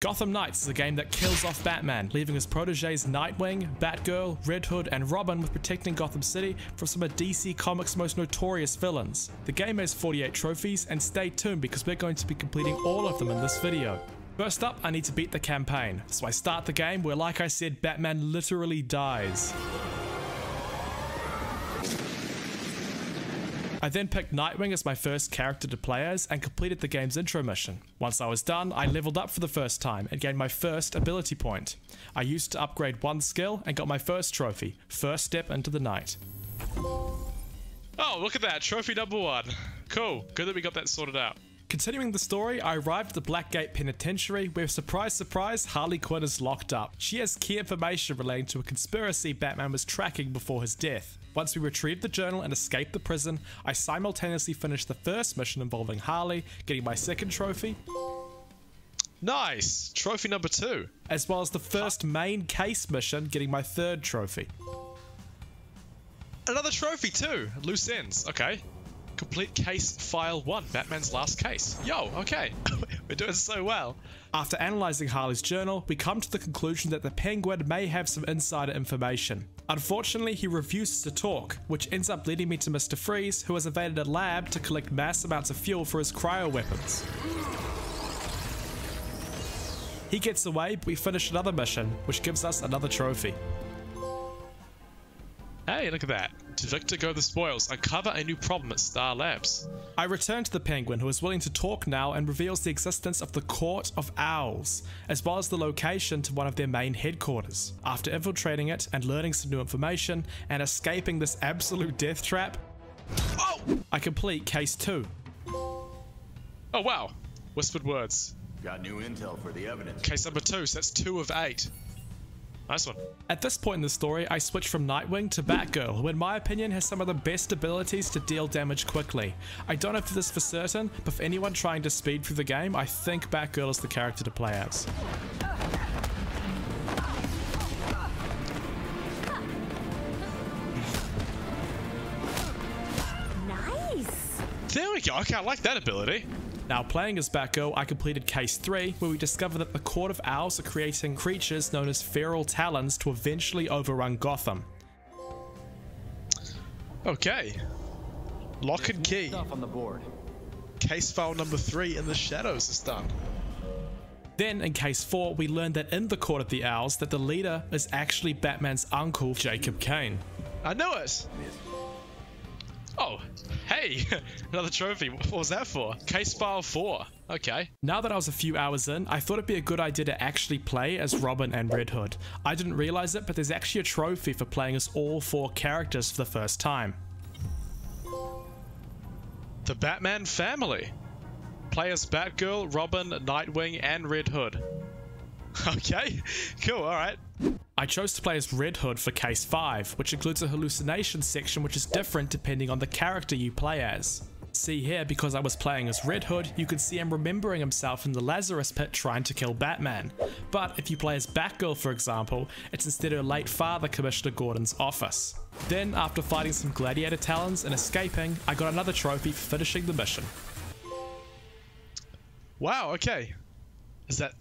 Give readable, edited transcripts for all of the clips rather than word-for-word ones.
Gotham Knights is a game that kills off Batman, leaving his proteges Nightwing, Batgirl, Red Hood, and Robin with protecting Gotham City from some of DC Comics' most notorious villains. The game has 48 trophies, and stay tuned because we're going to be completing all of them in this video. First up, I need to beat the campaign, so I start the game where, like I said, Batman literally dies. I then picked Nightwing as my first character to play as and completed the game's intro mission. Once I was done, I leveled up for the first time and gained my first ability point. I used to upgrade one skill and got my first trophy, First Step into the Night. Oh, look at that, trophy number 1. Cool, good that we got that sorted out. Continuing the story, I arrived at the Blackgate Penitentiary where, surprise surprise, Harley Quinn is locked up. She has key information relating to a conspiracy Batman was tracking before his death. Once we retrieved the journal and escaped the prison, I simultaneously finished the first mission involving Harley, getting my second trophy. Nice! Trophy number 2. As well as the first main case mission, getting my third trophy. Another trophy too! Loose ends, okay. Complete case file 1, Batman's last case. Yo, okay. We're doing so well. After analysing Harley's journal, we come to the conclusion that the Penguin may have some insider information. Unfortunately, he refuses to talk, which ends up leading me to Mr. Freeze, who has invaded a lab to collect mass amounts of fuel for his cryo weapons. He gets away, but we finish another mission, which gives us another trophy. Hey, look at that. To Victor go the spoils. Uncover a new problem at Star Labs. I return to the Penguin, who is willing to talk now and reveals the existence of the Court of Owls, as well as the location to one of their main headquarters. After infiltrating it and learning some new information and escaping this absolute death trap, I complete Case 2. Oh wow. Whispered words. Got new intel for the evidence. Case number 2, so that's 2 of 8. Nice one. At this point in the story, I switch from Nightwing to Batgirl, who in my opinion has some of the best abilities to deal damage quickly. I don't know if this is for certain, but for anyone trying to speed through the game, I think Batgirl is the character to play as. Nice! There we go, okay, I like that ability. Now, playing as Batgirl, I completed Case 3, where we discover that the Court of Owls are creating creatures known as feral talons to eventually overrun Gotham. Okay. Lock and key. Stuff on the board. Case file number 3 in the shadows is done. Then, in Case 4, we learn that in the Court of the Owls, that the leader is actually Batman's uncle, Jacob Kane. I knew it! Oh, hey! Another trophy. What was that for? Case file 4. Okay. Now that I was a few hours in, I thought it'd be a good idea to actually play as Robin and Red Hood. I didn't realize it, but there's actually a trophy for playing as all 4 characters for the first time. The Batman family. Play as Batgirl, Robin, Nightwing, and Red Hood. Okay, cool, alright. I chose to play as Red Hood for Case 5, which includes a hallucination section which is different depending on the character you play as. See here, because I was playing as Red Hood, you can see him remembering himself in the Lazarus Pit trying to kill Batman. But if you play as Batgirl, for example, it's instead her late father, Commissioner Gordon's office. Then, after fighting some gladiator talons and escaping, I got another trophy for finishing the mission. Wow, okay. Is that...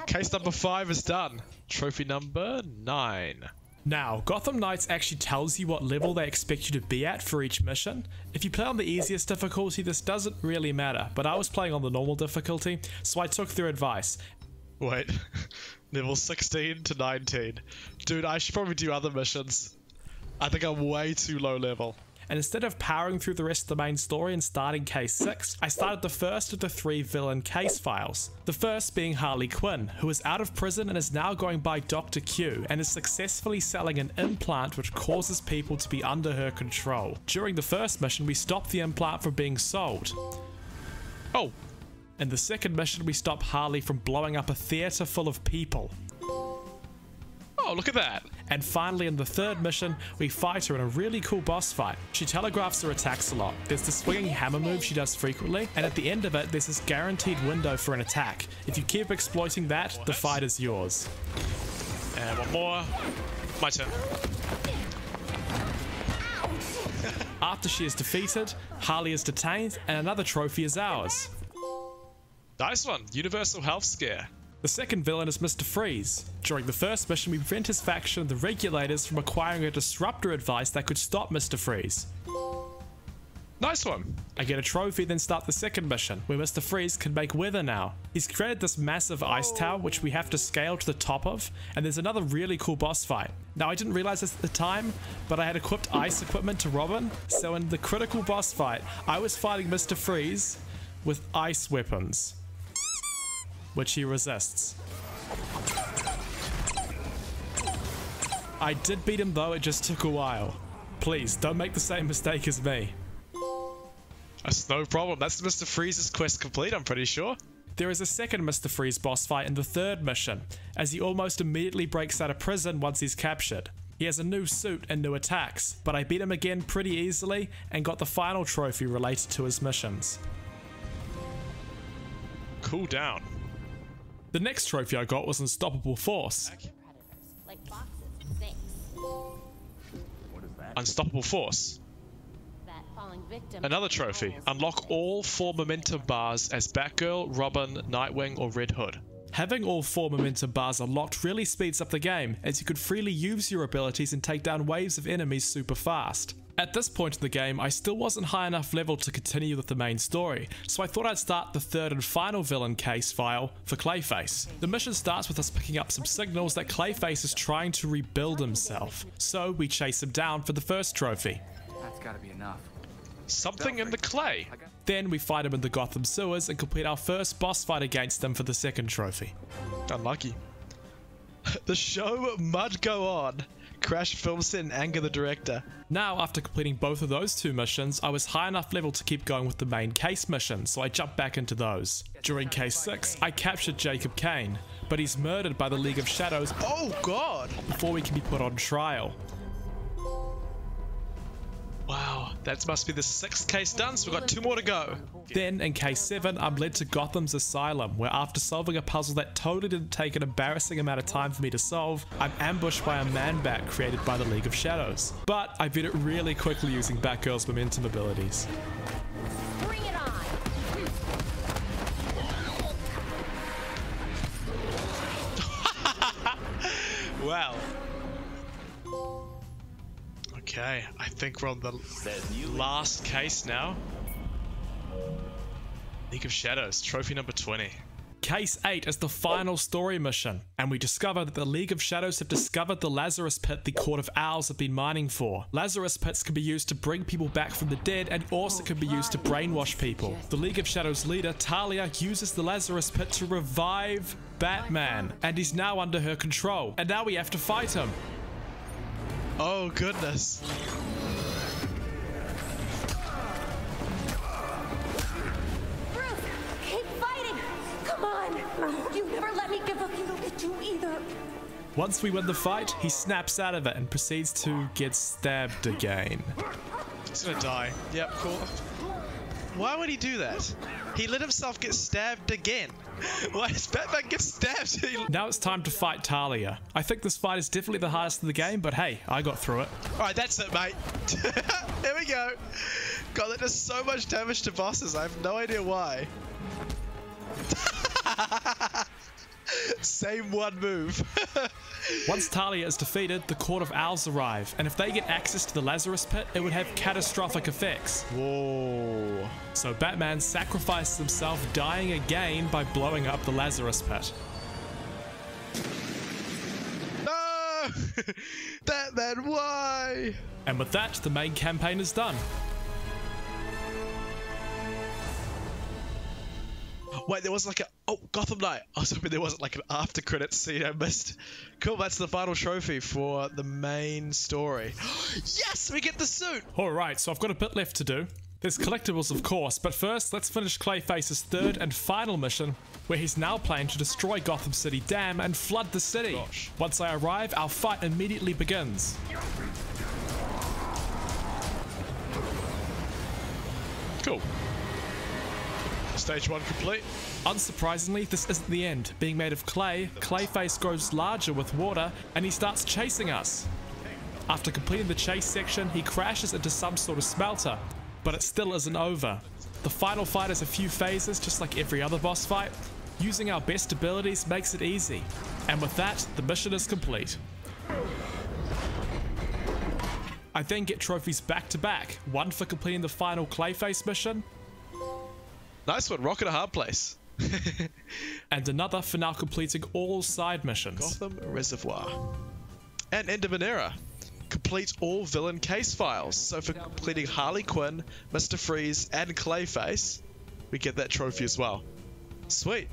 Case number 5 is done. Trophy number 9. Now, Gotham Knights actually tells you what level they expect you to be at for each mission. If you play on the easiest difficulty, this doesn't really matter, but I was playing on the normal difficulty, so I took their advice. Wait, level 16 to 19. Dude, I should probably do other missions. I think I'm way too low level. And instead of powering through the rest of the main story and starting Case 6, I started the first of the 3 villain case files. The first being Harley Quinn, who is out of prison and is now going by Dr. Q and is successfully selling an implant which causes people to be under her control. During the first mission, we stop the implant from being sold. Oh. In the second mission, we stop Harley from blowing up a theater full of people. Oh, look at that. And finally, in the third mission, we fight her in a really cool boss fight. She telegraphs her attacks a lot. There's the swinging hammer move she does frequently, and at the end of it, there's this guaranteed window for an attack. If you keep exploiting that, the fight is yours. And one more. My turn. After she is defeated, Harley is detained, and another trophy is ours. Nice one. Universal health scare. The second villain is Mr. Freeze. During the first mission, we prevent his faction, the Regulators, from acquiring a disruptor device that could stop Mr. Freeze. Nice one. I get a trophy, then start the second mission, where Mr. Freeze can make weather now. He's created this massive ice tower, which we have to scale to the top of, and there's another really cool boss fight. Now, I didn't realize this at the time, but I had equipped ice equipment to Robin, so in the critical boss fight, I was fighting Mr. Freeze with ice weapons, which he resists. I did beat him though, it just took a while. Please, don't make the same mistake as me. That's no problem. That's Mr. Freeze's quest complete, I'm pretty sure. There is a second Mr. Freeze boss fight in the third mission, as he almost immediately breaks out of prison once he's captured. He has a new suit and new attacks, but I beat him again pretty easily and got the final trophy related to his missions. Cool down. The next trophy I got was Unstoppable Force. Predators, like foxes and snakes. What is that? Unstoppable Force. That falling victim. Another trophy. Unlock all 4 momentum bars as Batgirl, Robin, Nightwing, or Red Hood. Having all 4 momentum bars unlocked really speeds up the game, as you could freely use your abilities and take down waves of enemies super fast. At this point in the game, I still wasn't high enough level to continue with the main story, so I thought I'd start the third and final villain case file for Clayface. The mission starts with us picking up some signals that Clayface is trying to rebuild himself, so we chase him down for the first trophy. That's gotta be enough. Something in the clay. Then we fight him in the Gotham sewers and complete our first boss fight against him for the second trophy. Unlucky. The show must go on. Crash film set and anger the director. Now, after completing both of those 2 missions, I was high enough level to keep going with the main case mission, so I jumped back into those. During case 6, I captured Jacob Kane, but he's murdered by the League of Shadows Oh god! before we can be put on trial. Wow, that must be the 6th case done, so we've got 2 more to go. Then, in case 7, I'm led to Gotham's Asylum, where after solving a puzzle that totally didn't take an embarrassing amount of time for me to solve, I'm ambushed by a man-bat created by the League of Shadows. But I beat it really quickly using Batgirl's momentum abilities. Bring it on. Wow. Okay, I think we're on the last case now. League of Shadows, trophy number 20. Case 8 is the final story mission, and we discover that the League of Shadows have discovered the Lazarus Pit the Court of Owls have been mining for. Lazarus Pits can be used to bring people back from the dead and also can be used to brainwash people. The League of Shadows leader, Talia, uses the Lazarus Pit to revive Batman, and he's now under her control, and now we have to fight him. Oh goodness. Bruce, keep fighting. Come on. You never let me give up. You don't get to either. Once we win the fight, he snaps out of it and proceeds to get stabbed again. He's gonna die. Yep, cool. Why would he do that? He let himself get stabbed again. Why does Batman get stabbed? Now it's time to fight Talia. I think this fight is definitely the hardest in the game, but hey, I got through it. Alright, that's it, mate. Here we go. God, that does so much damage to bosses. I have no idea why. Same one move. Once Talia is defeated, the Court of Owls arrive, and if they get access to the Lazarus Pit, it would have catastrophic effects. Whoa. So Batman sacrifices himself, dying again by blowing up the Lazarus Pit. No! Batman, why? And with that, the main campaign is done. Wait, there was like a... Oh, Gotham Knight. I was hoping there wasn't like an after credits scene I missed. Cool, that's the final trophy for the main story. Yes, we get the suit! Alright, so I've got a bit left to do. There's collectibles, of course, but first, let's finish Clayface's third and final mission, where he's now planning to destroy Gotham City Dam and flood the city. Gosh. Once I arrive, our fight immediately begins. Cool. Stage 1 complete. Unsurprisingly, this isn't the end. Being made of clay, Clayface grows larger with water, and he starts chasing us. After completing the chase section, he crashes into some sort of smelter, but it still isn't over. The final fight is a few phases, just like every other boss fight. Using our best abilities makes it easy. And with that, the mission is complete. I then get trophies back to back, one for completing the final Clayface mission, Nice one, rock at a hard place. and another for now completing all side missions. Gotham Reservoir. And End of an Era. Complete all villain case files. So for completing Harley Quinn, Mr. Freeze, and Clayface, we get that trophy as well. Sweet.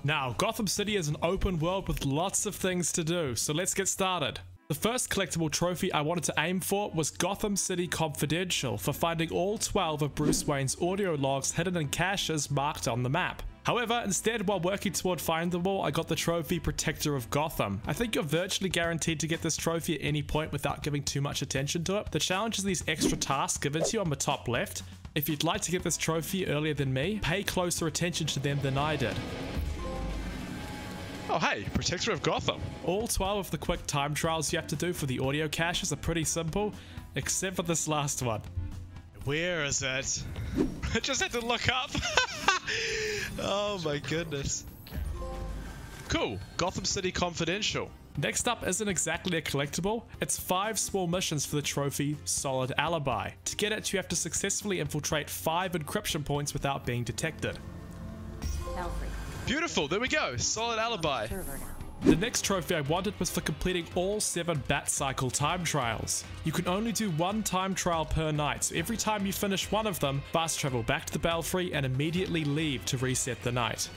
Now, Gotham City is an open world with lots of things to do, so let's get started. The first collectible trophy I wanted to aim for was Gotham City Confidential for finding all 12 of Bruce Wayne's audio logs hidden in caches marked on the map. However, instead, while working toward finding them all, I got the trophy Protector of Gotham. I think you're virtually guaranteed to get this trophy at any point without giving too much attention to it. The challenge is these extra tasks given to you on the top left. If you'd like to get this trophy earlier than me, pay closer attention to them than I did. Oh hey, Protector of Gotham. All 12 of the quick time trials you have to do for the audio caches are pretty simple, except for this last one. Where is it? I just had to look up. Oh my goodness. Cool, Gotham City Confidential. Next up isn't exactly a collectible, it's 5 small missions for the trophy Solid Alibi. To get it, you have to successfully infiltrate 5 encryption points without being detected. Beautiful, there we go, Solid Alibi. The next trophy I wanted was for completing all 7 Bat Cycle time trials. You can only do 1 time trial per night, so every time you finish one of them, fast travel back to the Belfry and immediately leave to reset the night.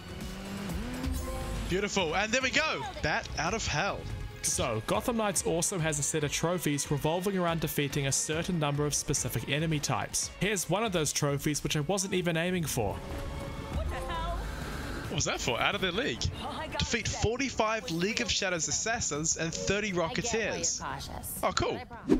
Beautiful, and there we go, Bat out of Hell. So, Gotham Knights also has a set of trophies revolving around defeating a certain number of specific enemy types. Here's one of those trophies which I wasn't even aiming for. What was that for? Out of their league. Defeat 45 League of Shadows assassins and 30 Rocketeers. Oh, cool.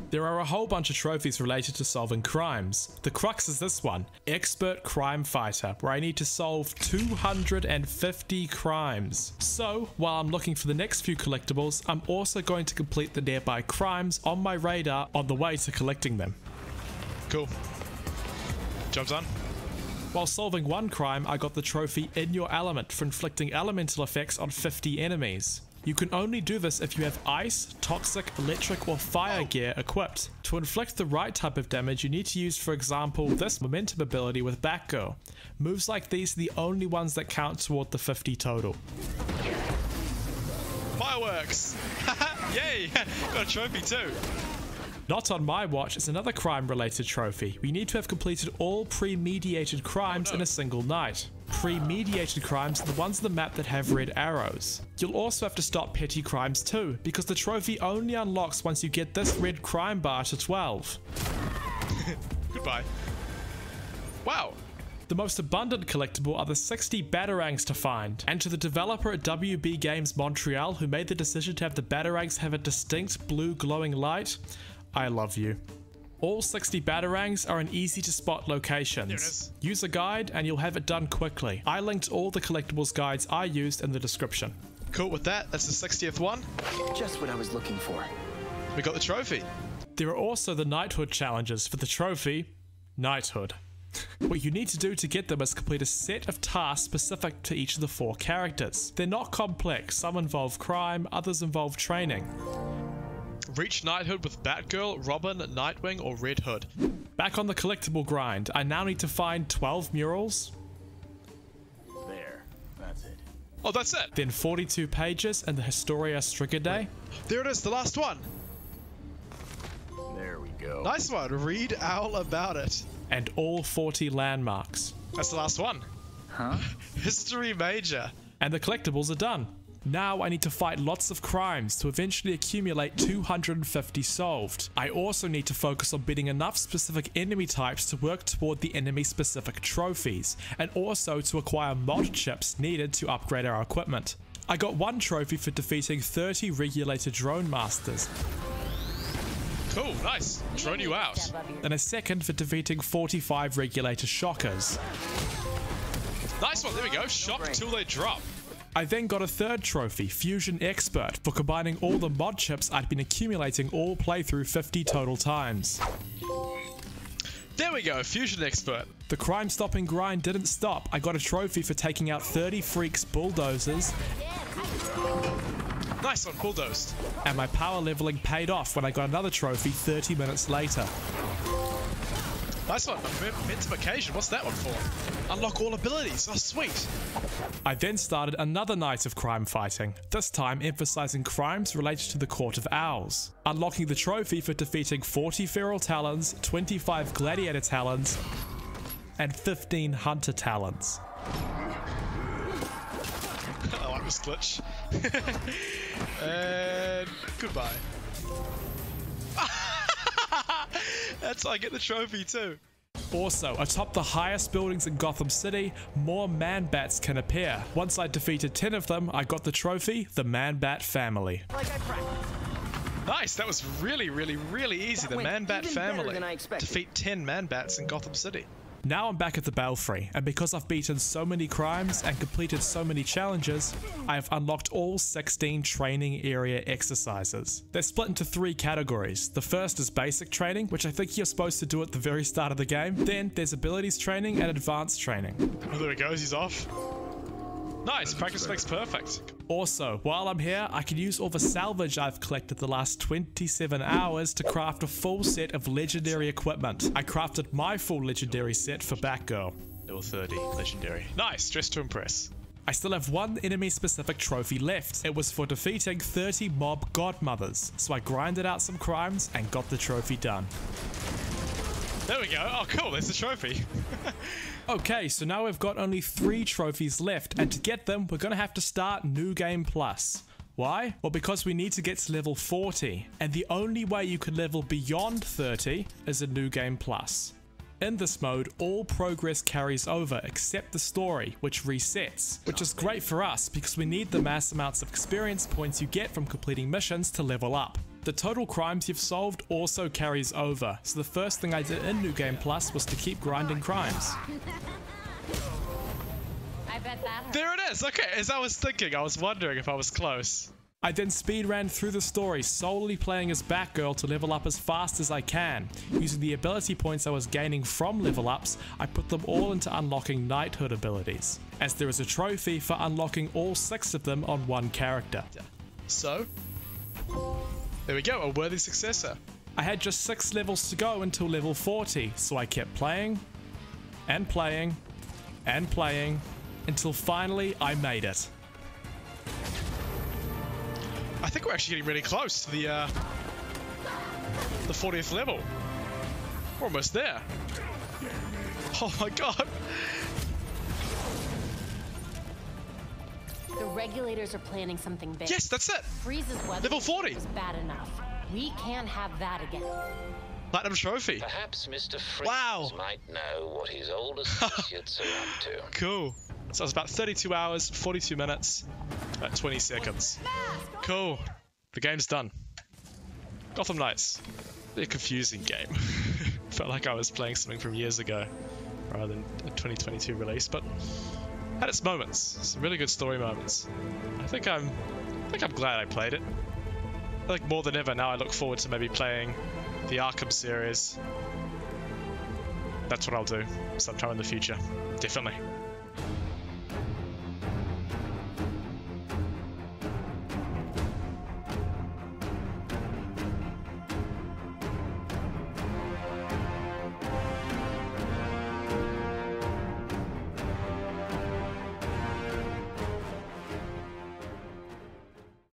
There are a whole bunch of trophies related to solving crimes. The crux is this one, Expert Crime Fighter, where I need to solve 250 crimes. So, while I'm looking for the next few collectibles, I'm also going to complete the nearby crimes on my radar on the way to collecting them. Cool. Job's done. While solving one crime, I got the trophy In Your Element for inflicting elemental effects on 50 enemies. You can only do this if you have ice, toxic, electric or fire gear equipped. To inflict the right type of damage, you need to use, for example, this momentum ability with Batgirl. Moves like these are the only ones that count toward the 50 total. Fireworks! Yay! Got a trophy too. Not on my watch is another crime-related trophy. We need to have completed all pre-mediated crimes in a single night. Pre-mediated crimes are the ones on the map that have red arrows. You'll also have to stop petty crimes too, because the trophy only unlocks once you get this red crime bar to 12. Goodbye. Wow. The most abundant collectible are the 60 Batarangs to find, and to the developer at WB Games Montreal who made the decision to have the Batarangs have a distinct blue glowing light, I love you. All 60 Batarangs are in easy to spot locations. There it is. Use a guide and you'll have it done quickly. I linked all the collectibles guides I used in the description. Cool with that, that's the 60th one. Just what I was looking for. We got the trophy. There are also the Knighthood challenges for the trophy, Knighthood. What you need to do to get them is complete a set of tasks specific to each of the 4 characters. They're not complex, some involve crime, others involve training. Reach Knighthood with Batgirl, Robin, Nightwing, or Red Hood. Back on the collectible grind, I now need to find 12 murals, There. That's it. Oh, that's it. then 42 pages in the Historia Strigae, There it is, the last one. There we go. Nice one. Read all about it. and all 40 landmarks. That's the last one. Huh? History Major. And the collectibles are done. Now I need to fight lots of crimes to eventually accumulate 250 solved. I also need to focus on beating enough specific enemy types to work toward the enemy specific trophies, and also to acquire mod chips needed to upgrade our equipment. I got 1 trophy for defeating 30 regulated drone masters, Cool, nice. Drone you out. and a second for defeating 45 regulator shockers. Nice one, there we go. Shock till they drop. I then got a 3rd trophy, Fusion Expert, for combining all the mod chips I'd been accumulating all playthrough 50 total times. There we go, Fusion Expert. The crime-stopping grind didn't stop. I got a trophy for taking out 30 freaks bulldozers, Nice one, bulldozed. and my power leveling paid off when I got another trophy 30 minutes later. Nice one. Momentum occasion. What's that one for? Unlock all abilities. Oh, sweet. I then started another night of crime fighting, this time emphasizing crimes related to the Court of Owls, unlocking the trophy for defeating 40 feral talons, 25 gladiator talons, and 15 hunter talons. I like this glitch. And goodbye. That's how I get the trophy too. Also, atop the highest buildings in Gotham City, more man-bats can appear. Once I defeated 10 of them, I got the trophy, the Man-Bat Family. Nice, that was really easy. The Man-Bat family. Defeat 10 Man-Bats in Gotham City. Now I'm back at the Belfry, and because I've beaten so many crimes and completed so many challenges, I have unlocked all 16 training area exercises. They're split into 3 categories. The first is basic training, which I think you're supposed to do at the very start of the game. Then there's abilities training and advanced training. Oh, there he goes, he's off. Nice, practice makes perfect. Also, while I'm here, I can use all the salvage I've collected the last 27 hours to craft a full set of legendary equipment. I crafted my full legendary set for Batgirl. Level 30, legendary. Nice, dress to impress. I still have one enemy-specific trophy left. It was for defeating 30 mob godmothers, so I grinded out some crimes and got the trophy done. There we go. Oh, cool, there's the trophy. Okay, so now we've got only 3 trophies left, and to get them, we're gonna have to start New Game Plus. Why? Well, because we need to get to level 40, and the only way you can level beyond 30 is in New Game Plus. In this mode, all progress carries over except the story, which resets, which is great for us because we need the mass amounts of experience points you get from completing missions to level up. The total crimes you've solved also carries over, so the first thing I did in New Game Plus was to keep grinding crimes. I bet that hurt. There it is. Okay, as I was thinking, I was wondering if I was close. I then speedran through the story, solely playing as Batgirl to level up as fast as I can. Using the ability points I was gaining from level ups, I put them all into unlocking knighthood abilities, as there is a trophy for unlocking all 6 of them on one character. So, there we go, a worthy successor. I had just 6 levels to go until level 40, so I kept playing, and playing, and playing, until finally I made it. I think we're actually getting really close to the 40th level. We're almost there. Oh my god. The regulators are planning something big. Yes, that's it. Freeze's weather Level 40. was bad enough. We can't have that again. Platinum trophy. Perhaps Mr. Freeze Wow. might know what his old associates are up to. Cool. So it's about 32 hours, 42 minutes, about 20 seconds. Cool. The game's done. Gotham Knights. A confusing game. Felt like I was playing something from years ago rather than a 2022 release, but had its moments. Some really good story moments. I think I'm glad I played it. I think more than ever now I look forward to maybe playing the Arkham series. That's what I'll do sometime in the future. Definitely.